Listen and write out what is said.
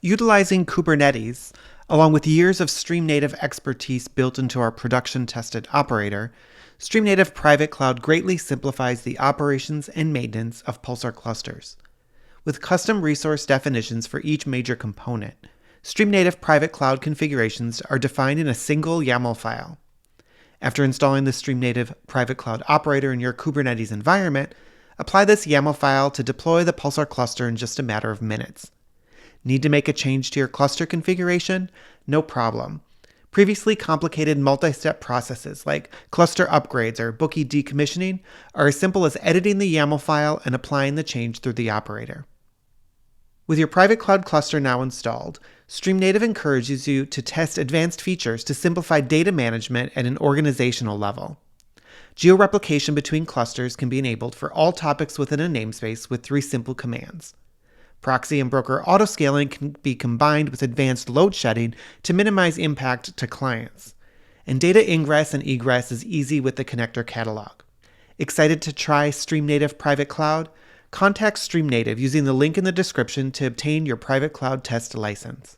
Utilizing Kubernetes, along with years of StreamNative expertise built into our production-tested operator, StreamNative Private Cloud greatly simplifies the operations and maintenance of Pulsar clusters. With custom resource definitions for each major component, StreamNative Private Cloud configurations are defined in a single YAML file. After installing the StreamNative Private Cloud operator in your Kubernetes environment, apply this YAML file to deploy the Pulsar cluster in just a matter of minutes. Need to make a change to your cluster configuration? No problem. Previously complicated multi-step processes like cluster upgrades or bookie decommissioning are as simple as editing the YAML file and applying the change through the operator. With your private cloud cluster now installed, StreamNative encourages you to test advanced features to simplify data management at an organizational level. Geo-replication between clusters can be enabled for all topics within a namespace with 3 simple commands. Proxy and broker autoscaling can be combined with advanced load shedding to minimize impact to clients. And data ingress and egress is easy with the connector catalog. Excited to try StreamNative Private Cloud? Contact StreamNative using the link in the description to obtain your private cloud test license.